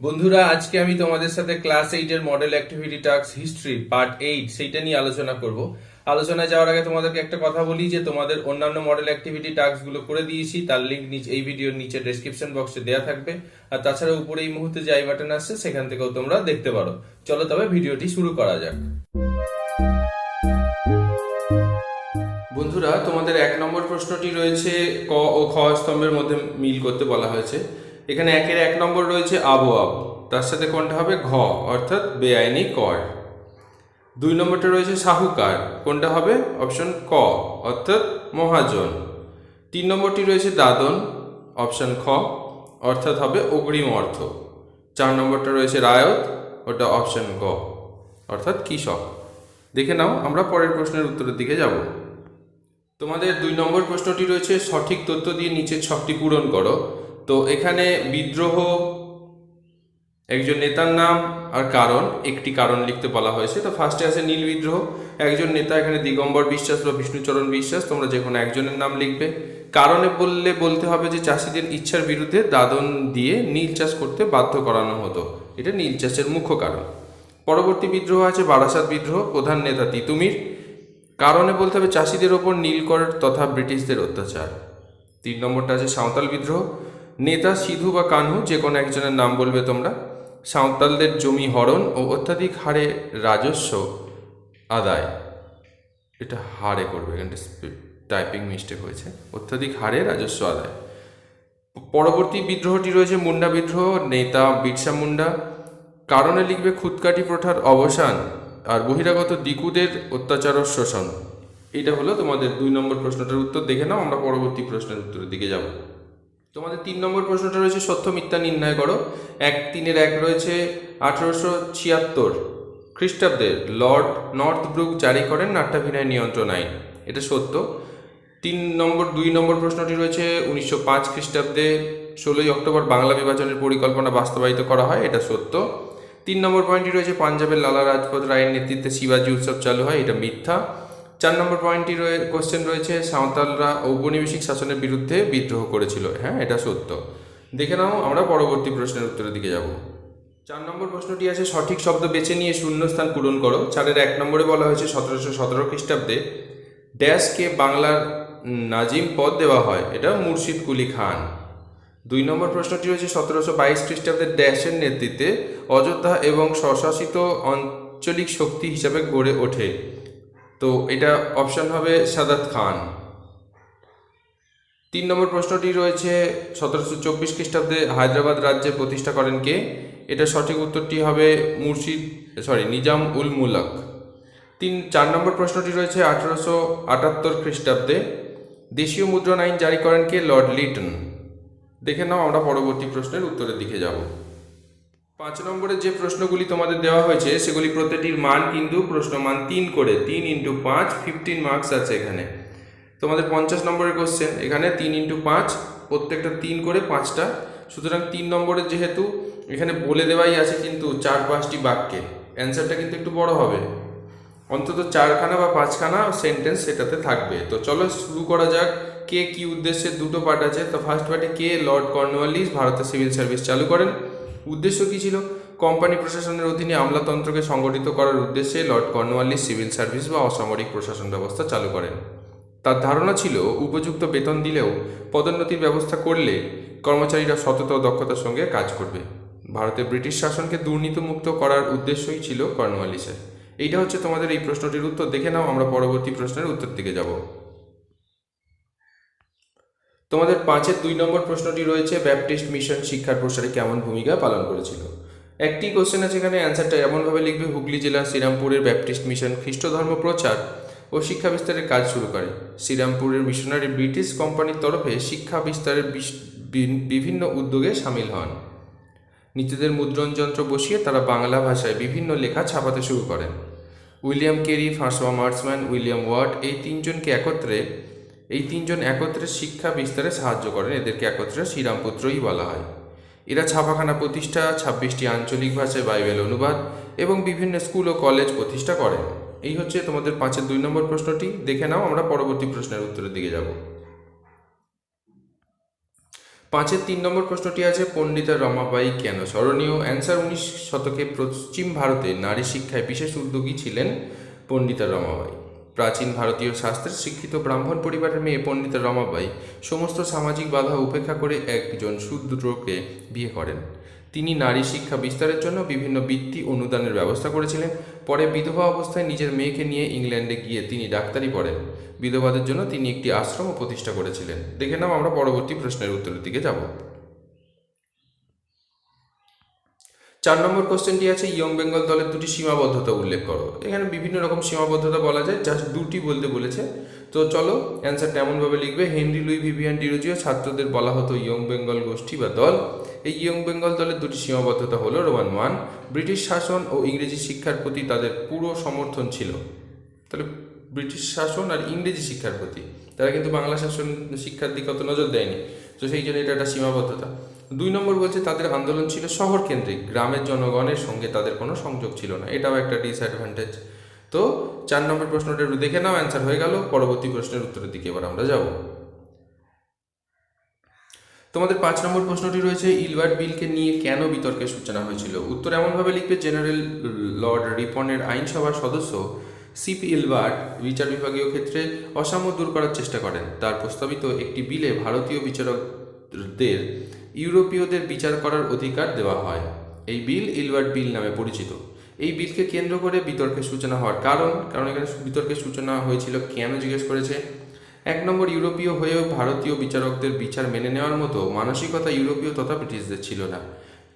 বন্ধুরা, আজকে আমি তোমাদের সাথে ক্লাস 8 এর model activity task history part 8 সেইটা নিয়ে আলোচনা করব। আলোচনায় যাওয়ার আগে তোমাদেরকে একটা কথা বলি যে তোমাদের অন্যান্য মডেল অ্যাক্টিভিটি টাস্ক গুলো করে দিয়েছি, তার লিংক এই ভিডিওর নিচে ডেসক্রিপশন বক্সে দেওয়া থাকবে। আর তাছাড়া উপরে এই মুহূর্তে যে আই বাটন আসছে সেখান থেকেও তোমরা দেখতে পারো। চলো তবে ভিডিওটি শুরু করা যাক। বন্ধুরা, তোমাদের 1 নম্বর প্রশ্নটি রয়েছে ক ও খ স্তম্ভের মধ্যে মিল করতে বলা হয়েছে। এখানে 1 নম্বর রয়েছে আবওয়াব, তার সাথে কোনটা হবে ঘ অর্থাৎ বেআইনি কর। 2 নম্বরটা রয়েছে সাহুকার, কোনটা হবে অপশন ক অর্থাৎ মহাজন। 3 নম্বরটি রয়েছে দাদন, অপশন খ অর্থাৎ হবে অগ্রিম অর্থ। 4 নম্বরটা রয়েছে রায়ত, ওটা অপশন গ অর্থাৎ কৃষক। দেখে নাও, আমরা পরের প্রশ্নের উত্তরের দিকে যাব। তোমাদের 2 নম্বর প্রশ্নটি রয়েছে সঠিক তথ্য দিয়ে নিচের ছকটি পূরণ করো। তো এখানে বিদ্রোহ, একজন নেতার নাম আর কারণ, একটি কারণ লিখতে বলা হয়েছে। তো ফার্স্টে আছে নীল বিদ্রোহ, একজন নেতা এখানে দিগম্বর বিশ্বাস বা বিষ্ণুচরণ বিশ্বাস, তোমরা যে কোনো একজনের নাম লিখবে। কারণে বলতে হবে যে চাষিদের ইচ্ছার বিরুদ্ধে দাদন দিয়ে নীল চাষ করতে বাধ্য করানো হতো, এটা নীল চাষের মুখ্য কারণ। পরবর্তী বিদ্রোহ আছে বারাসাত বিদ্রোহ, প্রধান নেতা তিতুমির। কারণে বলতে হবে চাষিদের ওপর নীলকর তথা ব্রিটিশদের অত্যাচার। 3 নম্বরটা আছে সাঁওতাল বিদ্রোহ, নেতা সিধু বা কানহু, যে কোনো একজনের নাম বলবে তোমরা। সাঁওতালদের জমি হরণ ও অত্যাধিক হারে রাজস্ব আদায়, এটা হারে করবে, এখানে টাইপিং মিস্টেক হয়েছে, অত্যাধিক হারে রাজস্ব আদায়। পরবর্তী বিদ্রোহটি রয়েছে মুন্ডা বিদ্রোহ, নেতা বিরসা মুন্ডা। কারণে লিখবে খুদকাঠি প্রথার অবসান আর বহিরাগত দিকুদের অত্যাচার ও শোষণ। এটা হলো তোমাদের 2 নম্বর প্রশ্নটার উত্তর। দেখে নাও, আমরা পরবর্তী প্রশ্নের উত্তরের দিকে যাব। তোমাদের 3 নম্বর প্রশ্নটা রয়েছে সত্য মিথ্যা নির্ণয় করো। 1 রয়েছে 1876 খ্রিস্টাব্দে লর্ড নর্থ ব্রুক জারি করেন নাট্যাভিনয় নিয়ন্ত্রণ আইন, এটা সত্য। 2 নম্বর প্রশ্নটি রয়েছে 1905 খ্রিস্টাব্দে 16 অক্টোবর বাংলা বিভাজনের পরিকল্পনা বাস্তবায়িত করা হয়, এটা সত্য। 3 নম্বর পয়েন্টটি রয়েছে পাঞ্জাবের লালা রাজপথ রায়ের নেতৃত্বে শিবাজি উৎসব চালু হয়, এটা মিথ্যা। 4 নম্বর পয়েন্টটি কোশ্চেন রয়েছে সাঁওতালরা ঔপনিবেশিক শাসনের বিরুদ্ধে বিদ্রোহ করেছিল, হ্যাঁ এটা সত্য। দেখে নাও, আমরা পরবর্তী প্রশ্নের উত্তরের দিকে যাব। 4 নম্বর প্রশ্নটি আছে সঠিক শব্দ বেছে নিয়ে শূন্যস্থান পূরণ করো। 4-এর 1 নম্বরে বলা হয়েছে 1717 খ্রিস্টাব্দে ড্যাশকে বাংলার নাজিম পদ দেওয়া হয়, এটা মুর্শিদ কুলি খান। 2 নম্বর প্রশ্নটি রয়েছে 1722 খ্রিস্টাব্দে ড্যাশের নেতৃত্বে অযোধ্যা এবং স্বশাসিত আঞ্চলিক শক্তি হিসাবে গড়ে ওঠে, তো এটা অপশন হবে সাদাত খান। 3 নম্বর প্রশ্নটি রয়েছে 1724 খ্রিস্টাব্দে হায়দ্রাবাদ রাজ্যে প্রতিষ্ঠা করেন কে, এটা সঠিক উত্তরটি হবে নিজাম উল মুলক। 4 নম্বর প্রশ্নটি রয়েছে 1878 খ্রিস্টাব্দে দেশীয় মুদ্রণ আইন জারি করেন কে, লর্ড লিটন। দেখে নাও, আমরা পরবর্তী প্রশ্নের উত্তরের দিকে যাব। 5 নম্বরের যে প্রশ্নগুলি তোমাদের দেওয়া হয়েছে সেগুলি প্রত্যেকটির মান কিন্তু প্রশ্নমান 3 করে, 3 × 5 15 মার্কস আছে এখানে। তোমাদের 50 নম্বরের কোশ্চেন, এখানে 3 × 5 প্রত্যেকটা 3 করে 5টা, সুতরাং 3 নম্বরের যেহেতু এখানে বলে দেওয়াই আছে কিন্তু 4-5টি বাক্যে, অ্যান্সারটা কিন্তু একটু বড় হবে, অন্তত 4খানা বা 5খানা সেন্টেন্স সেটাতে থাকবে। তো চলো শুরু করা যাক। কে কি উদ্দেশ্যে, দুটো পার্ট আছে। তো ফার্স্ট পার্টে কে লর্ড কর্নওয়ালিস ভারতের সিভিল সার্ভিস চালু করেন। উদ্দেশ্য কী ছিল? কোম্পানি প্রশাসনের অধীনে আমলাতন্ত্রকে সংগঠিত করার উদ্দেশ্যে লর্ড কর্নওয়ালিস সিভিল সার্ভিস বা অসামরিক প্রশাসন ব্যবস্থা চালু করেন। তার ধারণা ছিল উপযুক্ত বেতন দিলেও পদোন্নতির ব্যবস্থা করলে কর্মচারীরা সততা ও দক্ষতার সঙ্গে কাজ করবে। ভারতে ব্রিটিশ শাসনকে দুর্নীতিমুক্ত করার উদ্দেশ্যই ছিল কর্নওয়ালিসের। এইটা হচ্ছে তোমাদের এই প্রশ্নটির উত্তর। দেখে নাও, আমরা পরবর্তী প্রশ্নের উত্তর দিকে যাব। তোমাদের 5-এর 2 নম্বর প্রশ্নটি রয়েছে ব্যাপটিস্ট মিশন শিক্ষার প্রসারে কেমন ভূমিকা পালন করেছিল। একটি কোশ্চেন আছে এখানে, অ্যান্সারটা এমনভাবে লিখবে হুগলি জেলার শ্রীরামপুরের ব্যাপটিস্ট মিশন খ্রিস্ট ধর্ম প্রচার ও শিক্ষা বিস্তারের কাজ শুরু করে। শ্রীরামপুরের মিশনারি ব্রিটিশ কোম্পানির তরফে শিক্ষা বিস্তারের বিভিন্ন উদ্যোগে সামিল হন। নিজেদের মুদ্রণযন্ত্র বসিয়ে তারা বাংলা ভাষায় বিভিন্ন লেখা ছাপাতে শুরু করেন। William Carey, François Marshman, William Ward এই তিনজন একত্রে শিক্ষা বিস্তারে সাহায্য করেন। এদেরকে একত্রে শ্রীরামপুত্রই বলা হয়। এরা ছাপাখানা প্রতিষ্ঠা, 26টি আঞ্চলিক ভাষায় বাইবেল অনুবাদ এবং বিভিন্ন স্কুল ও কলেজ প্রতিষ্ঠা করেন। এই হচ্ছে তোমাদের 5-এর 2 নম্বর প্রশ্নটি। দেখে নাও, আমরা পরবর্তী প্রশ্নের উত্তরের দিকে যাব। 5-এর 3 নম্বর প্রশ্নটি আছে পণ্ডিতা রমাবাঈ কেন স্মরণীয়? অ্যান্সার 19 শতকে পশ্চিম ভারতে নারী শিক্ষায় বিশেষ উদ্যোগী ছিলেন পণ্ডিতা রমাবাঈ। প্রাচীন ভারতীয় শাস্ত্রের শিক্ষিত ব্রাহ্মণ পরিবারের মেয়ে পণ্ডিতা রমাবাঈ সমস্ত সামাজিক বাধা উপেক্ষা করে একজন শূদ্রকে বিয়ে করেন। তিনি নারী শিক্ষা বিস্তারের জন্য বিভিন্ন বৃত্তি অনুদানের ব্যবস্থা করেছিলেন। পরে বিধবা অবস্থায় নিজের মেয়েকে নিয়ে ইংল্যান্ডে গিয়ে তিনি ডাক্তারি পড়েন। বিধবাদের জন্য তিনি একটি আশ্রমও প্রতিষ্ঠা করেছিলেন। দেখে নাও, আমরা পরবর্তী প্রশ্নের উত্তরের দিকে যাব। 4 নম্বর কোশ্চেনটি আছে ইয়ং বেঙ্গল দলের দুটি সীমাবদ্ধতা উল্লেখ করো। এখানে বিভিন্ন রকম সীমাবদ্ধতা বলা যায়, জাস্ট দুটি বলতে বলেছে। তো চলো অ্যান্সারটা এমনভাবে লিখবে, হেনরি লুই ভিভিয়ান ডিরোজিও ছাত্রদের বলা হতো ইয়ং বেঙ্গল গোষ্ঠী বা দল। এই ইয়ং বেঙ্গল দলের দুটি সীমাবদ্ধতা হলো, রোমান 1, ব্রিটিশ শাসন ও ইংরেজি শিক্ষার প্রতি তাদের পুরো সমর্থন ছিল। তাহলে ব্রিটিশ শাসন আর ইংরেজি শিক্ষার প্রতি, তারা কিন্তু বাংলা শাসন শিক্ষার দিকে অত নজর দেয়নি, তো সেই জন্য এটা একটা সীমাবদ্ধতা। 2 নম্বর বলছে তাদের আন্দোলন ছিল শহর কেন্দ্রিক, গ্রামের জনগণের সঙ্গে তাদের কোনো সংযোগ ছিল না, এটাও একটা ডিসঅ্যাডভান্টেজ। তো 4 নম্বর প্রশ্নটা একটু দেখে নাও, অ্যান্সার হয়ে গেল। পরবর্তী প্রশ্নের উত্তরের দিকে এবার আমরা যাব। তোমাদের 5 নম্বর প্রশ্নটি রয়েছে ইলবার্ট বিলকে নিয়ে কেন বিতর্কের সূচনা হয়েছিল? উত্তর এমনভাবে লিখবে, জেনারেল লর্ড রিপনের আইনসভার সদস্য সিপি ইলবার্ট বিচার বিভাগীয় ক্ষেত্রে অসাম্য দূর করার চেষ্টা করেন। তার প্রস্তাবিত একটি বিলে ভারতীয় বিচারকদের ইউরোপীয়দের বিচার করার অধিকার দেওয়া হয়। এই বিল ইলবার্ট বিল নামে পরিচিত। এই বিলকে কেন্দ্র করে বিতর্কের সূচনা হওয়ার কারণ এখানে বিতর্কের সূচনা হয়েছিল কেন জিজ্ঞেস করেছে। 1 নম্বর, ইউরোপীয় হয়েও ভারতীয় বিচারকদের বিচার মেনে নেওয়ার মতো মানসিকতা ইউরোপীয় তথা ব্রিটিশদের ছিল না।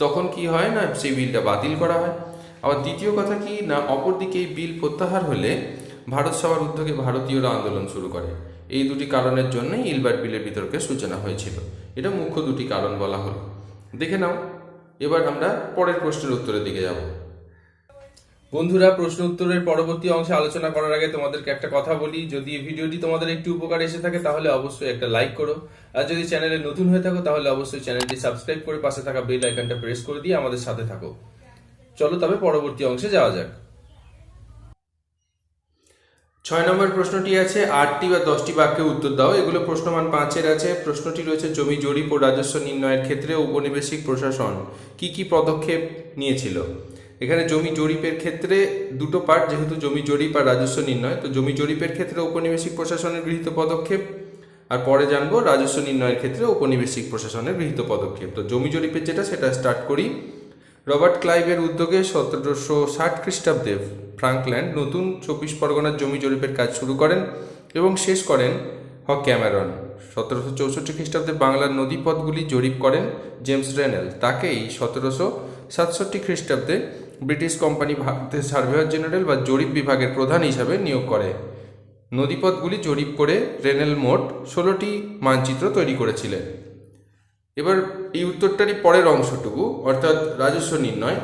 তখন কি হয় না, সেই বিলটা বাতিল করা হয়। আবার দ্বিতীয় কথা কি না, অপরদিকে এই বিল প্রত্যাহার হলে ভারত সভার উদ্যোগে ভারতীয়রা আন্দোলন শুরু করে। এই দুটি কারণের জন্যই ইলবার্ট বিলের বিতর্কের সূচনা হয়েছিল। এটা মুখ্য দুটি কারণ বলা হলো। দেখে নাও, এবার আমরা পরের প্রশ্নের উত্তরের দিকে যাব। বন্ধুরা, প্রশ্ন উত্তরের পরবর্তী অংশে আলোচনা করার আগে তোমাদেরকে একটা কথা বলি, যদি এই ভিডিওটি তোমাদের একটু উপকার এসে থাকে তাহলে অবশ্যই একটা লাইক করো, আর যদি চ্যানেলে নতুন হয়ে থাকো তাহলে অবশ্যই চ্যানেলটি সাবস্ক্রাইব করে পাশে থাকা বেল আইকনটা প্রেস করে দিয়ে আমাদের সাথে থাকো। চলো তবে পরবর্তী অংশে যাওয়া যাক। 6 নম্বর প্রশ্নটি আছে 8টি বা 10টি বাক্যে উত্তর দাও। এগুলো প্রশ্নমান 5-এর আছে। প্রশ্নটি রয়েছে জমি জরিপ ও রাজস্ব নির্ণয়ের ক্ষেত্রে ঔপনিবেশিক প্রশাসন কি পদক্ষেপ নিয়েছিল। এখানে জমি জরিপের ক্ষেত্রে দুটো পার্ট, যেহেতু জমি জরিপ আর রাজস্ব নির্ণয়, তো জমি জরিপের ক্ষেত্রে ঔপনিবেশিক প্রশাসনের গৃহীত পদক্ষেপ, আর পরে জানবো রাজস্ব নির্ণয়ের ক্ষেত্রে ঔপনিবেশিক প্রশাসনের গৃহীত পদক্ষেপ। তো জমি জরিপের যেটা, সেটা স্টার্ট করি। রবার্ট ক্লাইভের উদ্যোগে 1760 খ্রিস্টাব্দে ফ্রাঙ্কল্যান্ড নতুন 24 পরগনার জমি জরিপের কাজ শুরু করেন এবং শেষ করেন ক্যামেরন। 1764 খ্রিস্টাব্দে বাংলার নদীপথগুলি জরিপ করেন জেমস রেনেল। তাকেই 1767 খ্রিস্টাব্দে ব্রিটিশ কোম্পানি ভারতের সার্ভেয়ার জেনারেল বা জরিপ বিভাগের প্রধান হিসাবে নিয়োগ করে। নদীপথগুলি জরিপ করে রেনেল মোট 16টি মানচিত্র তৈরি করেছিলেন। এবার এই উত্তরটারই পরের অংশটুকু, অর্থাৎ রাজস্ব নির্ণয়।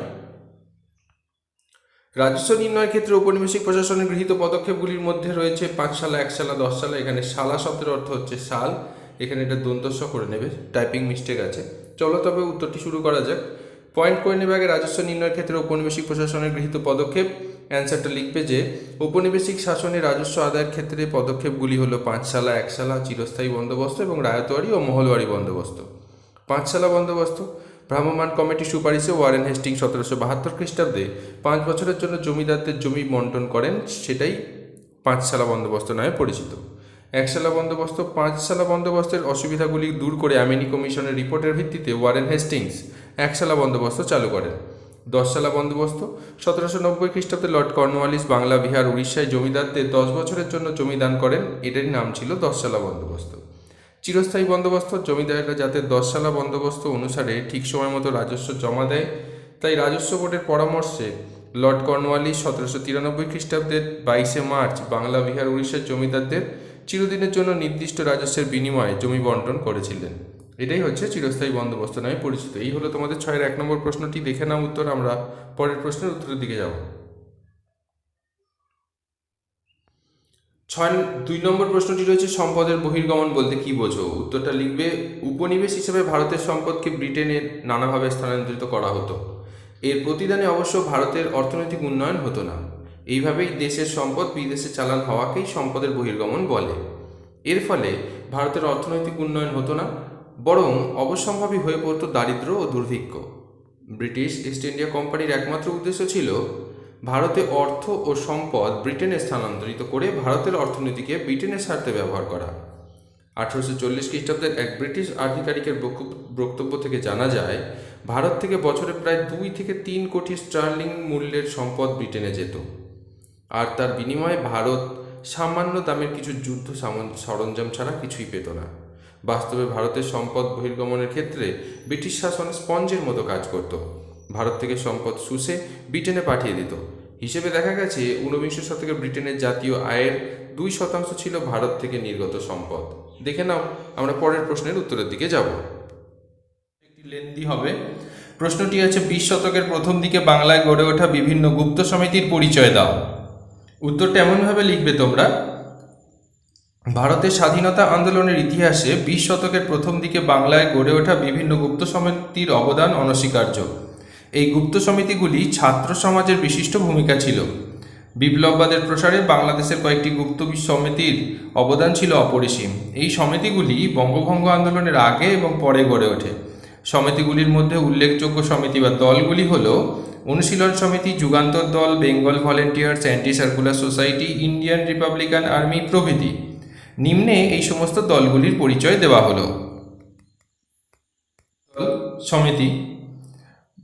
রাজস্ব নির্ণয়ের ক্ষেত্রে ঔপনিবেশিক প্রশাসনের গৃহীত পদক্ষেপগুলির মধ্যে রয়েছে 5 সালা, 1 সালা, 10 সালা। এখানে সালা শব্দের অর্থ হচ্ছে সাল, এখানে এটা দন্তস্ব করে নেবে, টাইপিং মিস্টেক আছে। চলো তবে উত্তরটি শুরু করা যাক। পয়েন্ট করে নেবে আগে রাজস্ব নির্ণয়ের ক্ষেত্রে ঔপনিবেশিক প্রশাসনের গৃহীত পদক্ষেপ। অ্যান্সারটা লিখবে যে ঔপনিবেশিক শাসনে রাজস্ব আদায়ের ক্ষেত্রে পদক্ষেপগুলি হলো 5 সালা, 1 সালা, চিরস্থায়ী বন্দোবস্ত এবং রায়তওয়ারি ও মহলওয়ারি বন্দোবস্ত। 5 সালা বন্দোবস্ত, ভ্রাম্যমাণ কমিটি সুপারিশে ওয়ারেন হেস্টিংস 1772 খ্রিস্টাব্দে 5 বছরের জন্য জমিদারদের জমি বন্টন করেন, সেটাই 5 সালা বন্দোবস্ত নামে পরিচিত। 1 সালা বন্দোবস্ত, 5 সালা বন্দোবস্তের অসুবিধাগুলি দূর করে অ্যামিনি কমিশনের রিপোর্টের ভিত্তিতে ওয়ারেন হেস্টিংস 1 সালা বন্দোবস্ত চালু করেন। 10 সালা বন্দোবস্ত, 1790 খ্রিস্টাব্দে লর্ড কর্নওয়ালিস বাংলা, বিহার, উড়িষ্যায় জমিদারদের 10 বছরের জন্য জমি দান করেন, এটারই নাম ছিল 10 সালা বন্দোবস্ত। চিরস্থায়ী বন্দোবস্ত, জমিদারেরা যাতে 10 সালা বন্দোবস্ত অনুসারে ঠিক সময় মতো রাজস্ব জমা দেয়, তাই রাজস্ব বোর্ডের পরামর্শে লর্ড কর্নওয়ালিস 1793 খ্রিস্টাব্দের 22 মার্চ বাংলা, বিহার, উড়িষ্যার জমিদারদের চিরদিনের জন্য নির্দিষ্ট রাজস্বের বিনিময়ে জমি বন্টন করেছিলেন। এটাই হচ্ছে চিরস্থায়ী বন্দোবস্ত নামে পরিচিত। এই হলো তোমাদের 6-এর 1 নম্বর প্রশ্নটি। দেখে নাও উত্তর, আমরা পরের প্রশ্নের উত্তরের দিকে যাব। 2 নম্বর প্রশ্নটি রয়েছে সম্পদের বহির্গমন বলতে কি বোঝো। উত্তরটা লিখবে উপনিবেশ হিসেবে ভারতের সম্পদকে ব্রিটেনে নানাভাবে স্থানান্তরিত করা হতো। এর প্রতিদানে অবশ্য ভারতের অর্থনৈতিক উন্নয়ন হতো না। এইভাবেই দেশের সম্পদ বিদেশে চালান হওয়াকেই সম্পদের বহির্গমন বলে। এর ফলে ভারতের অর্থনৈতিক উন্নয়ন হতো না, বরং অবশ্যম্ভাবী হয়ে পড়ত দারিদ্র্য ও দুর্ভিক্ষ। ব্রিটিশ ইস্ট ইন্ডিয়া কোম্পানির একমাত্র উদ্দেশ্য ছিল ভারতে অর্থ ও সম্পদ ব্রিটেনে স্থানান্তরিত করে ভারতের অর্থনীতিকে ব্রিটেনের স্বার্থে ব্যবহার করা। 1840 খ্রিস্টাব্দের এক ব্রিটিশ আধিকারিকের বক্তব্য থেকে জানা যায়, ভারত থেকে বছরে প্রায় 2 থেকে 3 কোটি স্টার্লিং মূল্যের সম্পদ ব্রিটেনে যেত, আর তার বিনিময়ে ভারত সামান্য দামের কিছু যুদ্ধ সরঞ্জাম ছাড়া কিছুই পেত না। বাস্তবে ভারতের সম্পদ বহির্গমনের ক্ষেত্রে ব্রিটিশ শাসন স্পঞ্জের মতো কাজ করত। ভারত থেকে সম্পদ শুষে ব্রিটেনে পাঠিয়ে দিত। হিসেবে দেখা গেছে 19 শতকে ব্রিটেনের জাতীয় আয়ের 2% ছিল ভারত থেকে নির্গত সম্পদ। দেখে নাও, আমরা পরের প্রশ্নের উত্তরের দিকে যাব। একটি লেন্দি হবে। প্রশ্নটি আছে, 20 শতকের প্রথম দিকে বাংলায় গড়ে ওঠা বিভিন্ন গুপ্ত সমিতির পরিচয় দাও। উত্তরটা এমনভাবে লিখবে তোমরা, ভারতের স্বাধীনতা আন্দোলনের ইতিহাসে 20 শতকের প্রথম দিকে বাংলায় গড়ে ওঠা বিভিন্ন গুপ্ত সমিতির অবদান অনস্বীকার্য। এই গুপ্ত সমিতিগুলি ছাত্র সমাজের বিশিষ্ট ভূমিকা ছিল। বিপ্লববাদের প্রসারে বাংলাদেশের কয়েকটি গুপ্ত সমিতির অবদান ছিল অপরিসীম। এই সমিতিগুলি বঙ্গভঙ্গ আন্দোলনের আগে এবং পরে গড়ে ওঠে। সমিতিগুলির মধ্যে উল্লেখযোগ্য সমিতি বা দলগুলি হল অনুশীলন সমিতি, যুগান্তর দল, Bengal volunteers, anti circular society, Indian Republican army প্রভৃতি। নিম্নে এই সমস্ত দলগুলির পরিচয় দেওয়া হলো। সমিতি।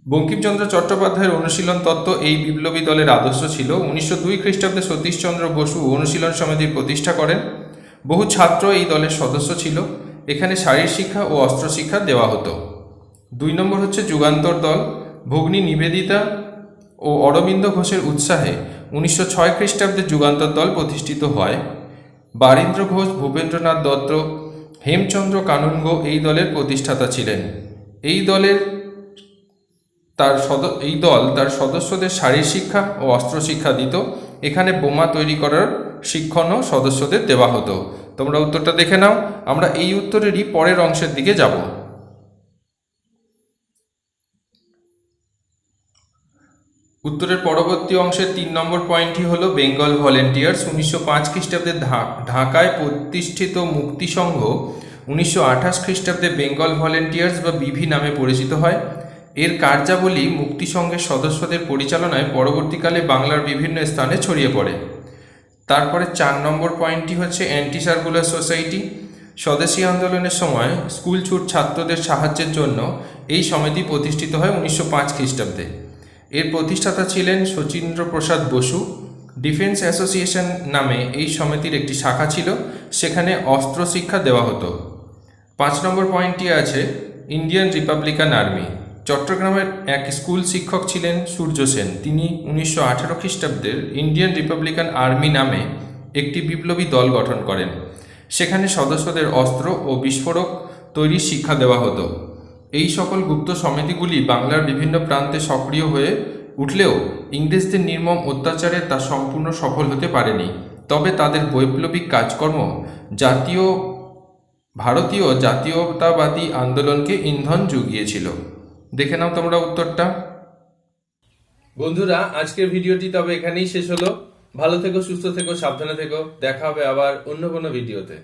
বঙ্কিমচন্দ্র চট্টোপাধ্যায়ের অনুশীলন তত্ত্ব এই বিপ্লবী দলের আদর্শ ছিল। 1902 খ্রিস্টাব্দে সতীশচন্দ্র বসু অনুশীলন সমিতির প্রতিষ্ঠা করেন। বহু ছাত্র এই দলের সদস্য ছিল। এখানে শারীর শিক্ষা ও অস্ত্র শিক্ষা দেওয়া হতো। 2 নম্বর হচ্ছে যুগান্তর দল। ভগ্নী নিবেদিতা ও অরবিন্দ ঘোষের উৎসাহে 1906 খ্রিস্টাব্দে যুগান্তর দল প্রতিষ্ঠিত হয়। বারীন্দ্র ঘোষ, ভূপেন্দ্রনাথ দত্ত, হেমচন্দ্র কানুনগো এই দলের প্রতিষ্ঠাতা ছিলেন। এই দল তার সদস্যদের শারীর শিক্ষা ও অস্ত্র শিক্ষা দিত। এখানে বোমা তৈরি করার শিক্ষণও সদস্যদের দেওয়া হতো। তোমরা উত্তরটা দেখে নাও। আমরা এই উত্তরেরই পরের অংশের দিকে যাব। উত্তরের পরবর্তী অংশের 3 নম্বর পয়েন্টটি হলো বেঙ্গল ভলেন্টিয়ার্স। 1905 খ্রিস্টাব্দে ঢাকায় প্রতিষ্ঠিত মুক্তি সংঘ 1928 খ্রিস্টাব্দে বেঙ্গল ভলেন্টিয়ার্স বা বিভি নামে পরিচিত হয়। এর কার্যাবলী মুক্তি সংঘের সদস্যদের পরিচালনায় পরবর্তীকালে বাংলার বিভিন্ন স্থানে ছড়িয়ে পড়ে। তারপরে 4 নম্বর পয়েন্টটি হচ্ছে অ্যান্টি সার্কুলার সোসাইটি। স্বদেশী আন্দোলনের সময় স্কুল ছুট ছাত্রদের সাহায্যের জন্য এই সমিতি প্রতিষ্ঠিত হয় 1905 খ্রিস্টাব্দে। এর প্রতিষ্ঠাতা ছিলেন শচীন্দ্র প্রসাদ বসু। ডিফেন্স অ্যাসোসিয়েশন নামে এই সমিতির একটি শাখা ছিল, সেখানে অস্ত্র শিক্ষা দেওয়া হতো। 5 নম্বর পয়েন্টটি আছে ইন্ডিয়ান রিপাবলিকান আর্মি। চট্টগ্রামের এক স্কুল শিক্ষক ছিলেন সূর্য সেন। তিনি 1918 খ্রিস্টাব্দের ইন্ডিয়ান রিপাবলিকান আর্মি নামে একটি বিপ্লবী দল গঠন করেন। সেখানে সদস্যদের অস্ত্র ও বিস্ফোরক তৈরির শিক্ষা দেওয়া হতো। এই সকল গুপ্ত সমিতিগুলি বাংলার বিভিন্ন প্রান্তে সক্রিয় হয়ে উঠলেও ইংরেজদের নির্মম অত্যাচারে তা সম্পূর্ণ সফল হতে পারেনি। তবে তাদের বৈপ্লবিক কাজকর্ম ভারতীয় জাতীয়তাবাদী আন্দোলনকে ইন্ধন জুগিয়েছিল। দেখে নাও তোমরা উত্তরটা। বন্ধুরা, আজকের ভিডিওটি তবে এখানেই শেষ হলো। ভালো থেকো, সুস্থ থেকো, সাবধানে থেকো। দেখা হবে আবার অন্য কোনো ভিডিওতে।